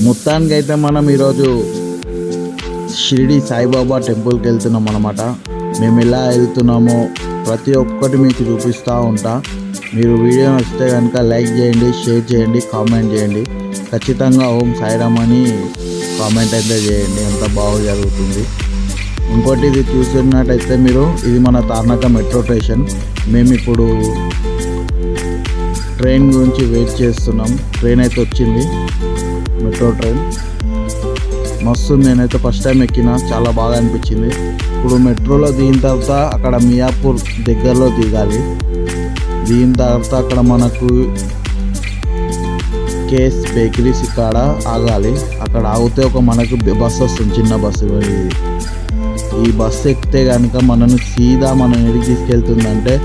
మొత్తానికి అయితే మనం ఈరోజు షిరిడి సాయిబాబా టెంపుల్కి వెళ్తున్నాం అన్నమాట. మేము ఎలా వెళ్తున్నామో ప్రతి ఒక్కటి మీకు చూపిస్తూ ఉంటా. మీరు వీడియో నచ్చితే కనుక లైక్ చేయండి, షేర్ చేయండి, కామెంట్ చేయండి. ఖచ్చితంగా ఓం సాయిరామ్ అని కామెంట్ అయితే చేయండి, అంత బాగా జరుగుతుంది. ఇంకోటి ఇది చూస్తున్నట్టయితే మీరు, ఇది మన తార్నాక మెట్రో స్టేషన్. మేము ఇప్పుడు ట్రైన్ గురించి వెయిట్ చేస్తున్నాం. ట్రైన్ అయితే వచ్చింది, మెట్రో ట్రైన్ మస్తు. నేనైతే ఫస్ట్ టైం ఎక్కిన, చాలా బాగా అనిపించింది. ఇప్పుడు మెట్రోలో దిగిన తర్వాత అక్కడ మియాపూర్ దగ్గరలో దిగాలి. దిగిన తర్వాత అక్కడ మనకు కేస్ బేకరీస్ కాడ ఆగాలి. అక్కడ ఆగితే మనకు బస్సు వస్తుంది, చిన్న బస్సు. ఈ బస్సు ఎక్కితే కనుక మనల్ని సీదా ఎడికి తీసుకెళ్తుందంటే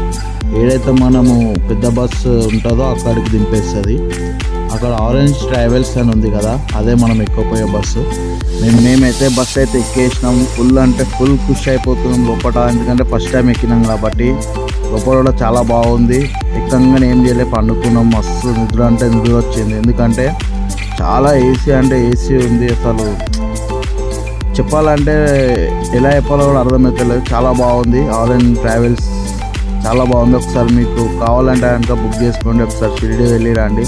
ఏదైతే మనము పెద్ద బస్సు ఉంటుందో అక్కడికి దింపేస్తుంది. అక్కడ ఆరెంజ్ ట్రావెల్స్ అని ఉంది కదా, అదే మనం ఎక్కిపోయే బస్సు. మేమైతే బస్సు అయితే ఎక్కేసినాం. ఫుల్ అంటే ఫుల్ ఖుషి అయిపోతున్నాం లోపల, ఎందుకంటే ఫస్ట్ టైం ఎక్కినాం కాబట్టి. లోపల కూడా చాలా బాగుంది. ఎక్కంగానే ఏం చేయలే, పండుకున్నాం. మస్తు నిద్ర అంటే నిద్ర వచ్చింది, ఎందుకంటే చాలా ఏసీ అంటే ఏసీ ఉంది. అసలు చెప్పాలంటే ఎలా చెప్పాలో కూడా అర్థమవుతలేదు, చాలా బాగుంది. ఆరెంజ్ ట్రావెల్స్ చాలా బాగుంది. ఒకసారి మీకు కావాలంటే కనుక బుక్ చేసుకోండి, ఒకసారి షిరిడి వెళ్ళి రండి.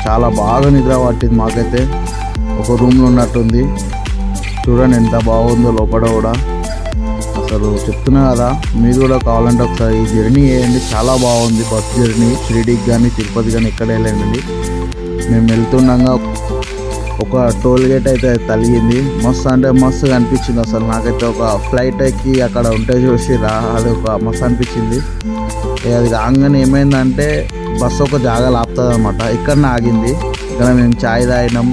చాలా బాగా నిద్ర పట్టింది మాకైతే. ఒక రూమ్లో ఉన్నట్టుంది. చూడండి ఎంత బాగుందో లోపల కూడా. అసలు చెప్తున్నా కదా, మీరు కూడా కావాలంటే ఒకసారి ఈ జర్నీ చేయండి, చాలా బాగుంది. బస్ జర్నీ షిరిడికి కానీ తిరుపతి కానీ ఎక్కడ వెళ్ళండి. మేము వెళ్తుండగా ఒక టోల్ గేట్ అయితే తలిగింది. మస్తు అంటే మస్తుగా అనిపించింది. అసలు నాకైతే ఒక ఫ్లైట్ ఎక్కి అక్కడ ఉంటే చూసి అది ఒక మస్తు అనిపించింది. అది రాగానే ఏమైందంటే బస్సు ఒక జాగాలో ఆపుతుంది అనమాట. ఇక్కడనే ఆగింది. ఇక్కడ మేము చాయ్ తాగినాం,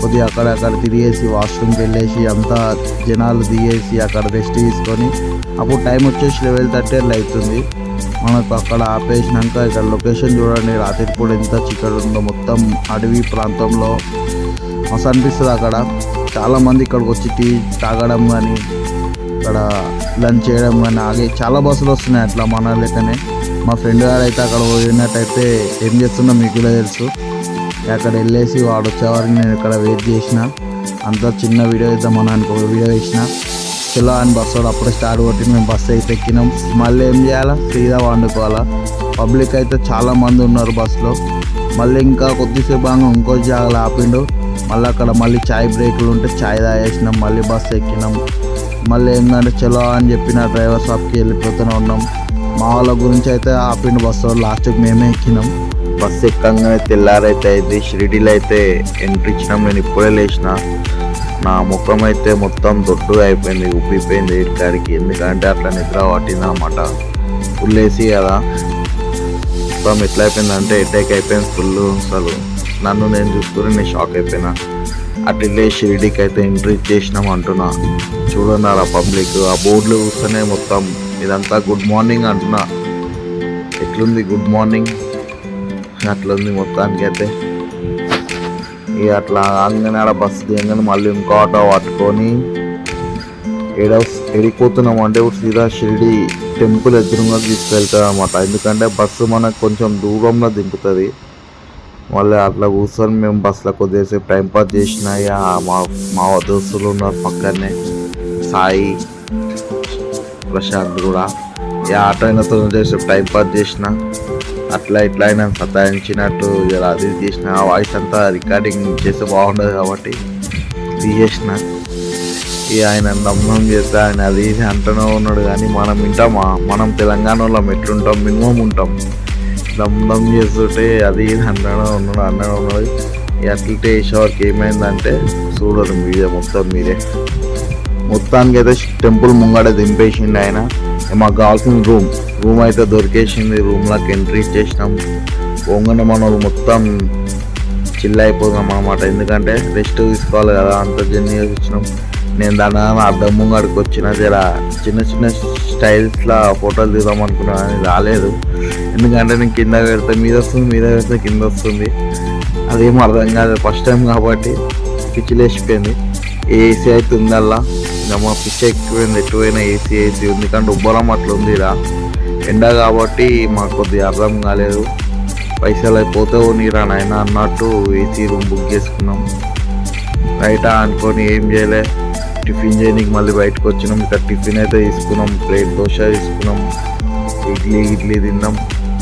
కొద్దిగా అక్కడ తిరిగేసి వాష్రూమ్కి వెళ్ళేసి అంతా జనాలు దిగేసి అక్కడ రెస్ట్ తీసుకొని అప్పుడు టైం వచ్చేసి 11:30 అట్లా అవుతుంది. మనకు అక్కడ ఆపేసినాక ఇక్కడ లొకేషన్ చూడండి, రాత్రి కూడా ఎంత చీకటి ఉందో. మొత్తం అడవి ప్రాంతంలో మస్తు అనిపిస్తుంది. అక్కడ చాలామంది ఇక్కడికి వచ్చి టీ తాగడం కానీ ఇక్కడ లంచ్ చేయడం కానీ ఆగి చాలా బస్సులు వస్తున్నాయి అట్లా మన లెక్కనే. మా ఫ్రెండ్ గారు అయితే అక్కడ పోయినట్టయితే ఏం చేస్తున్నా మీకు కూడా తెలుసు. అక్కడ వెళ్ళేసి వాడు వచ్చేవారికి నేను ఇక్కడ వెయిట్ చేసిన. అంతా చిన్న వీడియో ఇద్దామని ఒక వీడియో వేసిన. చలో అని బస్సు అప్పుడే స్టార్ట్ కొట్టి మేము బస్సు అయితే ఎక్కినాం. మళ్ళీ ఏం చేయాలా, సీదా వండుకోవాలా. పబ్లిక్ అయితే చాలామంది ఉన్నారు బస్సులో. మళ్ళీ ఇంకా కొద్దిసేపు బాగా ఇంకో జాగాలో ఆపిండు. మళ్ళీ అక్కడ మళ్ళీ చాయ్ బ్రేకులు ఉంటే చాయ్ తాగేసినాం. మళ్ళీ బస్సు ఎక్కినాం. మళ్ళీ ఏంటంటే చలో అని చెప్పిన డ్రైవర్ షాప్కి వెళ్ళిపోతూనే ఉన్నాం. మా వాళ్ళ గురించి అయితే ఆపిండు బస్సు. లాస్ట్కి మేమే ఎక్కినాం. బస్సు ఎక్కంగానే తెల్లారైతే అయింది. షిరిడీలో అయితే ఎంట్రీ ఇచ్చినాం. నేను ఇప్పుడే లేచిన. నా ముఖం అయితే మొత్తం దొడ్డుగా అయిపోయింది, ఉబ్బిపోయింది ఏడికాడికి. ఎందుకంటే అట్లా నిద్ర పట్టింది అనమాట. ఫుల్ వేసి కదా, మొత్తం ఎట్లా అయిపోయిందంటే హెడేక్ అయిపోయింది ఫుల్. అసలు నన్ను నేను చూసుకుని నేను షాక్ అయిపోయినా. అట్లే షిరిడీకి అయితే ఎంట్రీ చేసినాం అంటున్నా. చూడండి ఆ పబ్లిక్, ఆ బోర్డులు చూస్తేనే మొత్తం ఇదంతా గుడ్ మార్నింగ్ అంటున్నా. ఎట్లుంది గుడ్ మార్నింగ్, అట్లుంది మొత్తానికి అయితే. ఇక అట్లా ఆగానే ఆడ బస్సు దిగగానే మళ్ళీ ఇంకో ఆటో పట్టుకొని ఎడిపోతున్నాం అంటే ఇప్పుడు సీదా షిరిడి టెంపుల్ ఎదురుగా తీసుకెళ్తాం అన్నమాట. ఎందుకంటే బస్సు మనకు కొంచెం దూరంలో దింపుతుంది. మళ్ళీ అట్లా కూర్చొని మేము బస్సులో కొద్దిసేపు టైం పాస్ చేసిన. మా దోస్తులు ఉన్నారు పక్కనే, సాయి, ప్రశాంత్ కూడా. ఆటో అయినతో చేసేపు టైం పాస్ చేసిన. అట్లా ఇట్లా అయినా సతాయించినట్టు ఇలా అది చేసిన. ఆ వాయిస్ అంతా రికార్డింగ్ చేస్తే బాగుండదు కాబట్టి తీసేసిన. ఇక ఆయన దమ్నం చేస్తే ఆయన అది ఇది అంటూనే ఉన్నాడు. కానీ మనం వింటామా, మనం తెలంగాణలో ఎట్లుంటాం, మినిమం ఉంటాం. దమ్నం చేస్తుంటే అది ఇది అంటూనే ఉన్నాడు. అట్లయితే వేసేవారికి ఏమైందంటే చూడరు మీడియా మొత్తం మీరే. మొత్తానికి అయితే టెంపుల్ ముంగడ దింపేసిండు ఆయన. మాకు కావాల్సిన రూమ్ అయితే దొరికేసింది. రూమ్లోకి ఎంట్రీ చేసినాం. పోగానే మనం మొత్తం చిల్ అయిపోతాం అన్నమాట. ఎందుకంటే రెస్ట్ తీసుకోవాలి కదా, అంత జర్నీ వచ్చినాం. నేను దాని అద్దం ముంగడికి వచ్చిన జర చిన్న చిన్న స్టైల్స్లో ఫోటోలు దిగుదాం అనుకున్నా, కానీ రాలేదు. ఎందుకంటే నేను కింద పెడితే మీద వస్తుంది, మీద పెడితే కింద వస్తుంది. అదేం అర్థం కాదు, ఫస్ట్ టైం కాబట్టి పిచ్చిలేసిపోయింది. ఏసీ అయితే ఉందల్లా. ఇంకా మా పిచ్చి ఎక్కువైంది, ఎటువైనా ఏసీ ఉంది. కానీ ఉబ్బరం అట్లా ఉంది ఇలా ఎండ కాబట్టి మాకు కొద్దిగా అర్థం కాలేదు. పైసలు అయిపోతే నీరా నాయన అన్నట్టు ఏసీ రూమ్ బుక్ చేసుకున్నాం. రైటా అనుకొని ఏం చేయలే, టిఫిన్ చేయడానికి మళ్ళీ బయటకు వచ్చినాం. ఇక్కడ టిఫిన్ అయితే తీసుకున్నాం, ప్లేట్ దోశ తీసుకున్నాం, ఇడ్లీ తిన్నాం.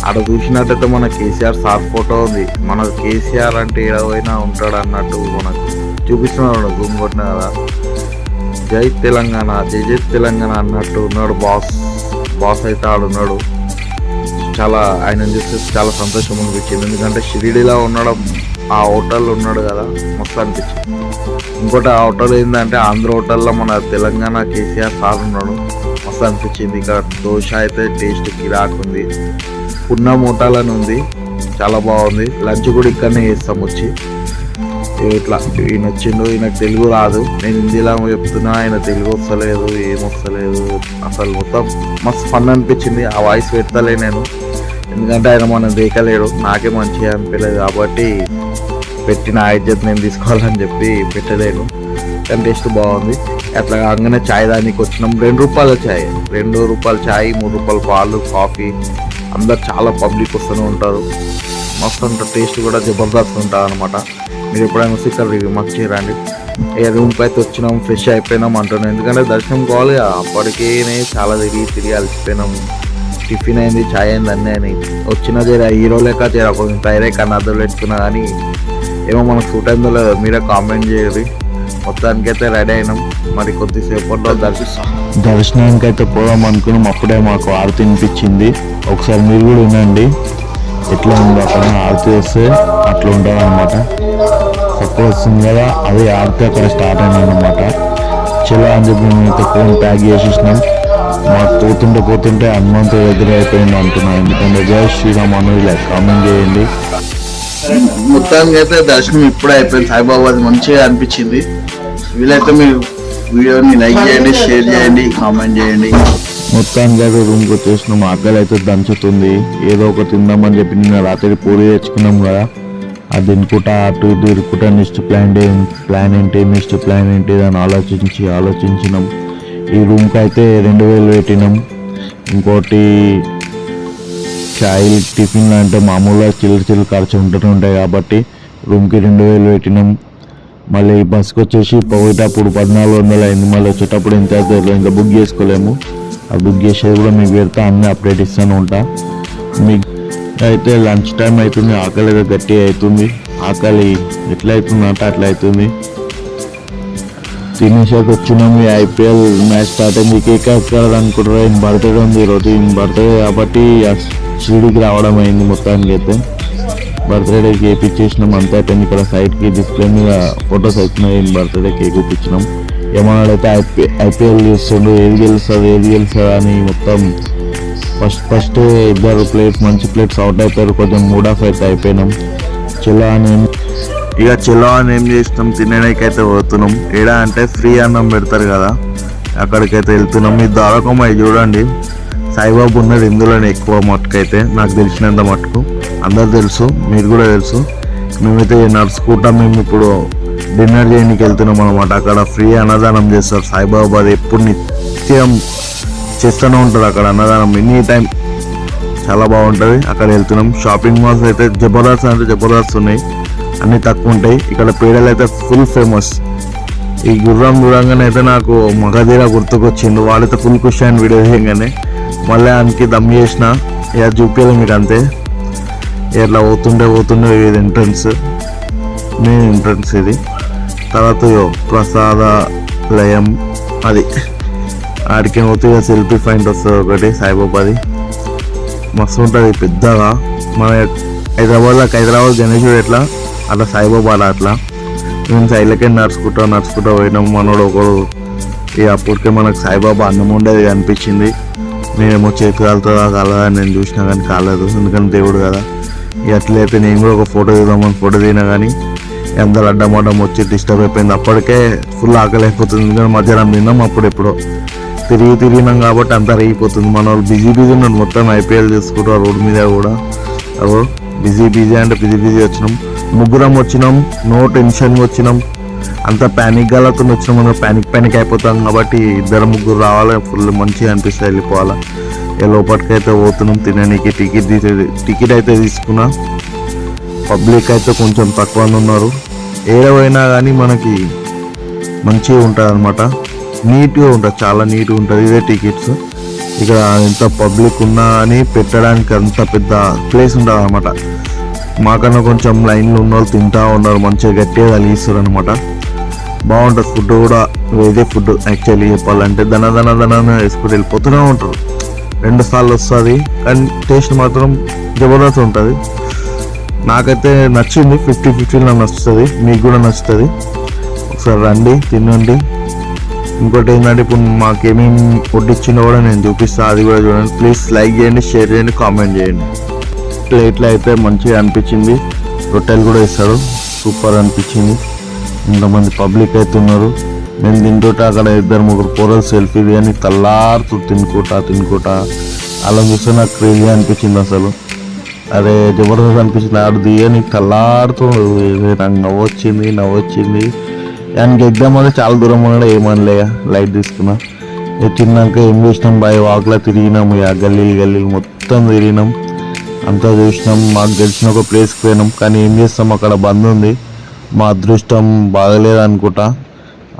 అక్కడ చూసినట్టయితే మన కేసీఆర్ సార్ ఫోటో ఉంది. మన కేసీఆర్ అంటే ఏడవైనా ఉంటాడు అన్నట్టు మనకు చూపిస్తున్నాడు, జూమ్ కొట్టిన కదా. జై తెలంగాణ, జై జై తెలంగాణ అన్నట్టు ఉన్నాడు బాస్ అయితే ఆడున్నాడు. చాలా ఆయన చూస్తే చాలా సంతోషం అనిపించింది, ఎందుకంటే షిరిడీలో ఉండడం, ఆ హోటల్లో ఉన్నాడు కదా, మస్తు అనిపించింది. ఇంకోటి ఆ హోటల్ ఏంటంటే ఆంధ్ర హోటల్లో మన తెలంగాణ కేసీఆర్ సార్ ఉన్నాడు, మస్తు అనిపించింది. ఇక్కడ దోశ అయితే టేస్ట్ కిరాకుంది. పున్నం హోటల్ అని ఉంది, చాలా బాగుంది. లంచ్ కూడా ఇక్కడనే చేస్తాం వచ్చి. ఇట్లా ఈయన వచ్చిండు, ఈయనకు తెలుగు రాదు, నేను హిందీలో చెప్తున్నా, ఆయన తెలుగు వస్తలేదు, ఏమొస్తలేదు. అసలు మొత్తం మస్తు ఫన్ అనిపించింది. ఆ వాయిస్ పెడతలే నేను, ఎందుకంటే ఆయన మనం దేకలేడు, నాకే మంచిగా అనిపించలేదు కాబట్టి పెట్టిన ఇజ్జత్ నేను తీసుకోవాలని చెప్పి పెట్టలేను. కానీ టేస్ట్ బాగుంది. అట్లా కాగానే ఛాయ్ దానికి వచ్చినాం. ₹2 ఛాయ్, ₹2 ఛాయ్, ₹3 పాలు, కాఫీ. అందరు చాలా పబ్లిక్ వస్తూనే ఉంటారు, మస్తు ఉంటుంది. టేస్ట్ కూడా జబర్దస్త్ ఉంటుంది అనమాట. మీరు ఎప్పుడైనా వస్తే ఇక్కడ మాకు చేయరండి. ఏ రూమ్కి అయితే వచ్చినాం, ఫ్రెష్ అయిపోయినాం అంటున్నాం, ఎందుకంటే దర్శనం కావాలి. అప్పటికే చాలా తిరిగి అలసిపోయినాం. టిఫిన్ అయింది, ఛాయ్ అయింది, అన్నీ అయినాయి. వచ్చిన జర హీరో లెక్క జర కొంచెం టైరే కన్నా అద్దలు పెట్టుకున్నా, కానీ ఏమో మనకు సూట్ అయిందో లేదో మీరే కామెంట్ చేయరు. మొత్తానికి అయితే రెడీ అయినాం. మరి కొద్దిసేపట్లో దర్శనానికి అయితే పోదాం అనుకున్నాం. అప్పుడే మాకు ఆరతి వినిపించింది. ఒకసారి మీరు కూడా వినండి ఎట్లా ఉందో. అక్కడ ఆరతి వస్తే అట్లా ఉంటుంది అనమాట. సపోజ్ వస్తుంది కదా, అదే ఆరతి అక్కడ స్టార్ట్ అయినా అనమాట. చలో అని చెప్పి మేమైతే ఫోన్ ప్యాక్ చేసేసినాం. మాకు పోతుంటే హనుమంతుడు ఎదురైపోయింది అంటున్నాం. ఎందుకంటే జై శ్రీరామ్ అనేది కామెంట్ చేయండి. మొత్తానికి అయితే దర్శనం ఇప్పుడే అయిపోయింది. సాయిబాబాది మంచిగా అనిపించింది. వీలైతే మీరు వీడియోని లైక్ చేయండి, షేర్ చేయండి, కామెంట్ చేయండి. మొత్తానికి అయితే రూమ్కి వచ్చేసినాం. ఆకలి అయితే దంచుతుంది, ఏదో ఒక తిందామని చెప్పి నిన్న రాత్రి పూరి తెచ్చుకున్నాం కదా, అది తినుకుంటా అటు ఇటు ఇరుకుంటా నెక్స్ట్ ప్లాన్ ఏంటి అని ఆలోచించినాం. ఈ రూమ్కి అయితే 2000 పెట్టినాం. ఇంకోటి చాయ్ టిఫిన్ అంటే మామూలుగా చిల్లర ఖర్చు ఉంటుంటాయి కాబట్టి రూమ్కి 2000 పెట్టినాం. మళ్ళీ బస్కి వచ్చేసి పోయేటప్పుడు 1400 అయింది. మళ్ళీ వచ్చేటప్పుడు ఎంత ఇంకా బుక్ చేసుకోలేము. ఆ బుక్ చేసేది కూడా మీకు పెడతా, అన్నీ అప్డేట్ ఇస్తూనే ఉంటా. మీకు అయితే లంచ్ టైం అవుతుంది, ఆకలి అయితే గట్టిగా అవుతుంది. ఆకలి ఎట్లా అవుతుంది అంటే అట్లా అవుతుంది. తినేసాక వచ్చినాము. ఈ IPL మ్యాచ్ స్టార్ట్ అయింది. కేక్ అనుకుంటారు, ఈయన బర్త్డే ఉంది ఈరోజు. ఈయన బర్త్డే కాబట్టి షిరిడీకి రావడం అయింది. మొత్తానికి అయితే బర్త్డే కేక్ ఇచ్చేసినాం, అంతా అయిపోయింది. ఇక్కడ సైడ్కి డిస్ప్లే మీద ఫొటోస్ అవుతున్నాయి. ఈయన బర్త్డే కేక్ ఇప్పించినాం. ఏమన్నాడైతే IPL చూస్తుండు, ఏది గెలుస్తుంది అని మొత్తం ఫస్ట్ ఇద్దరు మంచి ప్లేట్స్ అవుట్ అయిపోయారు. కొంచెం మూడ్ ఆఫ్ అయితే అయిపోయినాం. చలో అని ఏం చేసినాం, తినడానికి అయితే పోతున్నాం. ఏడా అంటే ఫ్రీ అన్నం పెడతారు కదా, అక్కడికైతే వెళ్తున్నాం. ఈ ద్వారకమ్మాయి చూడండి, సాయిబాబు ఉన్నాడు ఇందులోనే ఎక్కువ మట్టుకైతే, నాకు తెలిసినంత మట్టుకు. అందరు తెలుసు, మీరు కూడా తెలుసు. మేమైతే నడుచుకుంటా మేము ఇప్పుడు డిన్నర్ చేయడానికి వెళ్తున్నాం అనమాట. అక్కడ ఫ్రీ అన్నదానం చేస్తారు సాయిబాబా, అది ఎప్పుడు నిత్యం చేస్తూనే ఉంటారు అక్కడ అన్నదానం, ఎనీ టైం. చాలా బాగుంటుంది. అక్కడ వెళ్తున్నాం. షాపింగ్ మాల్స్ అయితే జబర్దస్త్ ఉన్నాయి, అన్నీ తక్కువ ఉంటాయి. ఇక్కడ పేడలు అయితే ఫుల్ ఫేమస్. ఈ గుర్రం చూడంగానే అయితే నాకు మగధీర గుర్తుకొచ్చిండు. వాళ్ళైతే ఫుల్ ఖుషి అయిన వీడియో చేయగానే. మళ్ళీ ఆయనకి దమ్ చేసిన ఇక చూపించాలి మీకు అంతే. ఇట్లా పోతుండే ఇది మెయిన్ ఎంట్రన్స్ ఇది. తర్వాత ప్రసాదాలయం అది, ఆడికి పోతే ఇక సెల్ఫీ పాయింట్ వస్తుంది ఒకటి సాయిబాబాది, మస్తు ఉంటుంది పెద్దగా. మన హైదరాబాద్ గణేశుడు ఎట్లా అట్లా సాయిబాబా అట్లా. మేము సైడ్లకే నడుచుకుంటా పోయినాం. మనోడు ఒకడు ఇక అప్పటికే మనకు సాయిబాబా అన్నం ఉండేది అనిపించింది. నేనేమో చేతి కాలుతుందా కాలదా నేను చూసినా కానీ కాలేదు, ఎందుకంటే దేవుడు కదా. ఇక అట్లయితే నేను కూడా ఒక ఫోటో ఫోటో దిగినా కానీ అందరు అడ్డమడ్డం వచ్చి డిస్టర్బ్ అయిపోయింది. అప్పటికే ఫుల్ ఆకలి అయిపోతుంది, ఎందుకంటే మధ్యాహ్నం తిన్నాం. అప్పుడెప్పుడో తిరిగినాం కాబట్టి అంతా అరిగిపోతుంది. మన వాళ్ళు బిజీ ఉన్నాడు, మొత్తం IPL చూసుకుంటారు రోడ్డు మీద కూడా. బిజీ అంటే బిజీ వచ్చినాం. ముగ్గురం వచ్చినాం, నో టెన్షన్ వచ్చినాం. అంత ప్యానిక్ గాలతో వచ్చినాం. మనం ప్యానిక్ అయిపోతాం కాబట్టి 2-3 రావాలి, ఫుల్ మంచిగా అనిపిస్తుంది, వెళ్ళిపోవాలా. లోపలికైతే పోతున్నాం తినడానికి. టికెట్ అయితే తీసుకున్నా. పబ్లిక్ అయితే కొంచెం తక్కువనే ఉన్నారు. ఏడవైనా కానీ మనకి మంచిగా ఉంటుంది అనమాట, నీట్గా ఉంటుంది, చాలా నీట్గా ఉంటుంది. ఇదే టికెట్స్ ఇక్కడ ఎంత పబ్లిక్ ఉన్నా అని పెట్టడానికి అంత పెద్ద ప్లేస్ ఉంటుంది అనమాట. మాకన్నా కొంచెం లైన్లో ఉన్న వాళ్ళు తింటూ ఉన్నారు, మంచిగా గట్టిగా కలిగిస్తారు అనమాట. బాగుంటుంది ఫుడ్ కూడా, ఇదే ఫుడ్ యాక్చువల్లీ చెప్పాలంటే దన వేసుకుంటూ వెళ్ళిపోతూనే ఉంటారు. 2 సార్లు వస్తుంది కానీ టేస్ట్ మాత్రం జబర్దస్త్ ఉంటుంది. నాకైతే నచ్చింది, 50-50 నాకు నచ్చుతుంది, మీకు కూడా నచ్చుతుంది. ఒకసారి రండి, తినండి. ఇంకోటి ఏంటంటే ఇప్పుడు మాకేమేమి వడ్డిచ్చిందో కూడా నేను చూపిస్తాను, అది కూడా చూడండి. ప్లీజ్ లైక్ చేయండి, షేర్ చేయండి, కామెంట్ చేయండి. ప్లేట్లో అయితే మంచిగా అనిపించింది, రొట్టెలు కూడా ఇస్తారు, సూపర్ అనిపించింది. ఇంతమంది పబ్లిక్ అయితే ఉన్నారు. నేను తింటుంటే అక్కడ 2-3 పోరలు సెల్ఫీ అని తల్లారుతూ తినుకుంటా అలా చూస్తే నాకు క్రేజీ అనిపించింది. అసలు అదే జబర్దస్త్ అనిపించింది. ఆడు దియని తల్లారుతూ నాకు నవ్వొచ్చింది. దానికి ఎగ్జామ్ అంటే చాలా దూరం కూడా ఏమనలే, లైట్ తీసుకున్నా. తిన్నాక ఏం చేసినాం, బాయ్ వాక్లా తిరిగినాం, గల్లీలు మొత్తం తిరిగినాం, అంతా చూసినాం. మాకు తెలిసిన ఒక ప్లేస్కి పోయినాం, కానీ ఏం చేస్తాం అక్కడ బంద్ ఉంది. మా అదృష్టం బాగలేదు అనుకుంటా.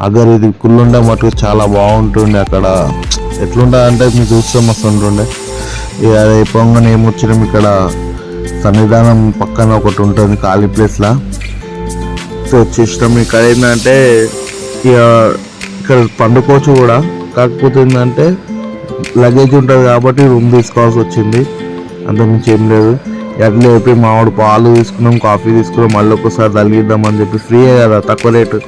అగర్ ఇది కుల్లుండే మటుకు చాలా బాగుంటుండే. అక్కడ ఎట్లుంటుంది అంటే మీరు చూస్తే మస్తు ఉంటుండే. అది అయిపోగానే ఏమొచ్చినాం, ఇక్కడ సన్నిధానం పక్కన ఒకటి ఉంటుంది ఖాళీ ప్లేస్లా. సో వచ్చేసినాం. ఇక్కడ ఏంటంటే ఇక్కడ పండుకోవచ్చు కూడా, కాకపోతే ఏంటంటే లగేజ్ ఉంటుంది కాబట్టి రూమ్ తీసుకోవాల్సి వచ్చింది, అంతకుమించి ఏం లేదు. అట్లా చెప్పి మామిడి పాలు తీసుకున్నాం, కాఫీ తీసుకున్నాం, మళ్ళీ ఒకసారి తగిలిద్దామని చెప్పి. ఫ్రీయే కదా, తక్కువ రేటు.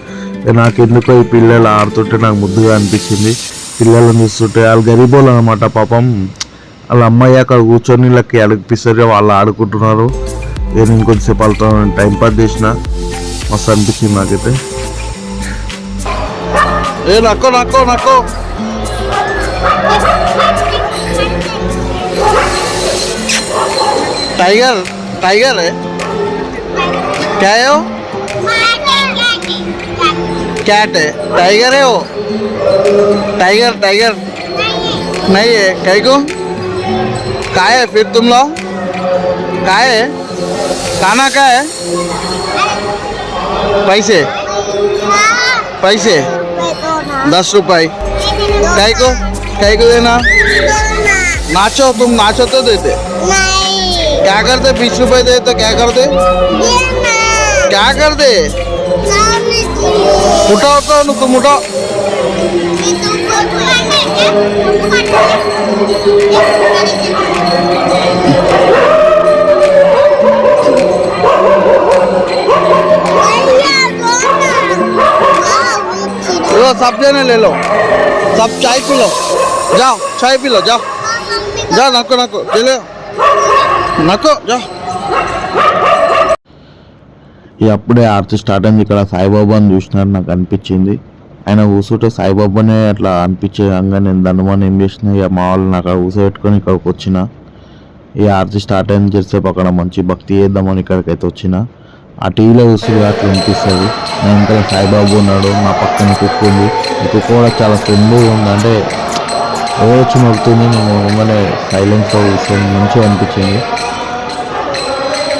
నాకు ఎందుకో ఈ పిల్లలు ఆడుతుంటే నాకు ముద్దుగా అనిపించింది. పిల్లలను చూస్తుంటే వాళ్ళు గరీబోళ్ళు అనమాట పాపం. వాళ్ళ అమ్మాయి అక్కడ కూర్చొని వీళ్ళకి అడిగిపిస్తారు, వాళ్ళు ఆడుకుంటున్నారు. నేను ఇంకొంచెంసేపు వాళ్ళతో టైం పాస్ చేసిన, మస్తు అనిపించింది నాకైతే. నక్కో टाइगर है क्या है वो? कैट है, टाइगर है वो? टाइगर नहीं है, कहीं को का है फिर तुम लोग? का है खाना का है? पैसे 10 रुपये कहीं को देना? नाचो, तुम नाचो तो देते? क्या करते? 20 रुपए दे तो क्या करते? उठाओ तो तुम उठाओ. लो सब जने ले लो, सब चाय पी लो, जाओ चाय पी लो, जाओ नको चलो నక్కో. అప్పుడే ఆర్తి స్టార్ట్ అయింది. ఇక్కడ సాయిబాబాని చూసినారు, నాకు అనిపించింది. ఆయన కూర్చుంటే సాయిబాబానే అట్లా అనిపించేయంగా నేను దండమని ఏం చేసిన, ఇక మా వాళ్ళు నాకు కూర్చోబెట్టుకొని ఇక్కడికి వచ్చిన. ఈ ఆర్తి స్టార్ట్ అయిన చేసేపు అక్కడ మంచి భక్తి చేద్దామని ఇక్కడికైతే వచ్చిన. ఆ టీవీలో చూస్తుంది అట్లా అనిపిస్తుంది. నేను ఇంకా సాయిబాబు ఉన్నాడు, నా పక్కన కుక్క ఉంది. ఈ కుక్క కూడా చాలా ఫ్రెండ్లీగా ఉంది, అంటే ఎవరు వచ్చి నడుతుంది, నేను ఏమైనా సైలెన్స్గా కూర్చొని మంచిగా అనిపించింది.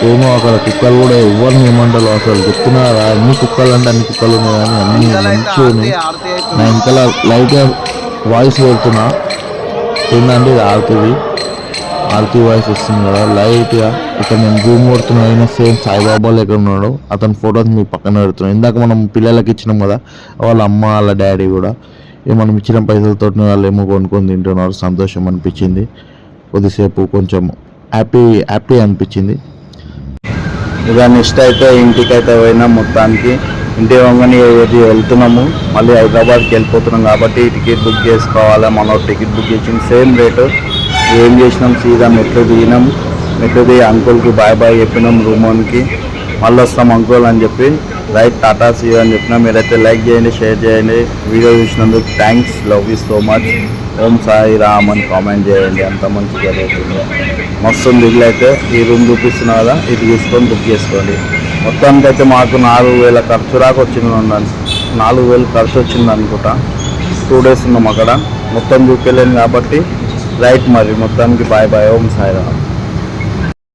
ఏమో అక్కడ కుక్కలు కూడా ఎవరిని ఏమంటారు అసలు చెప్తున్నారు. అన్ని కుక్కలు అంటే అన్ని కుక్కలు ఉన్నాయి, కానీ అన్ని మంచిగా ఉన్నాయి. నా ఇంకా లైట్గా వాయిస్ వెళ్తున్నా ఏంటంటే ఇది ఆర్తి వాయిస్ వస్తుంది కదా లైట్గా. ఇక్కడ నేను జూమ్ కొడుతున్నా, అయినా సేమ్ సాయిబాబా లెక్క ఉన్నాడు. అతని ఫొటోస్ మీ పక్కన పెడుతున్నాను. ఇందాక మనం పిల్లలకి ఇచ్చినాం కదా, వాళ్ళ అమ్మ వాళ్ళ డాడీ కూడా మనం ఇచ్చిన పైసలతో వాళ్ళు ఏమో కొనుక్కొని తింటున్నారు. సంతోషం అనిపించింది, కొద్దిసేపు కొంచెం హ్యాపీ అనిపించింది. ఇక నెక్స్ట్ అయితే ఇంటికైతే పోయినాం. మొత్తానికి ఇంటి వంగని వెళ్తున్నాము, మళ్ళీ హైదరాబాద్కి వెళ్ళిపోతున్నాం కాబట్టి టికెట్ బుక్ చేసుకోవాలి. మనం టికెట్ బుక్ చేసింది సేమ్ రేటు. ఏం చేసినాం, సీదా మెట్లు దిగి అంకుల్కి బాయ్ చెప్పినాం రూమ్కి. మళ్ళీ వస్తాం అంకుల్ అని చెప్పి రైట్ టాటా సీ అని చెప్పినా. మీరైతే లైక్ చేయండి, షేర్ చేయండి. వీడియో చూసినందుకు thanks, love you so much. Om Sai Ram అని కామెంట్ చేయండి. అంత మంచిగా జరుగుతుంది, మస్తు ఉంది. ఇల్లు అయితే ఈ రూమ్ చూపిస్తున్నా కదా, ఇది తీసుకొని బుక్ చేసుకోండి. మొత్తానికి అయితే మాకు 4,000 ఖర్చు రాక వచ్చింది, 4,000 ఖర్చు వచ్చింది అనుకుంటా. 2 days ఉన్నాం అక్కడ, మొత్తం చూపెళ్ళాను కాబట్టి రైట్. మరి మొత్తానికి బాయ్. ఓం సాయి రామ్.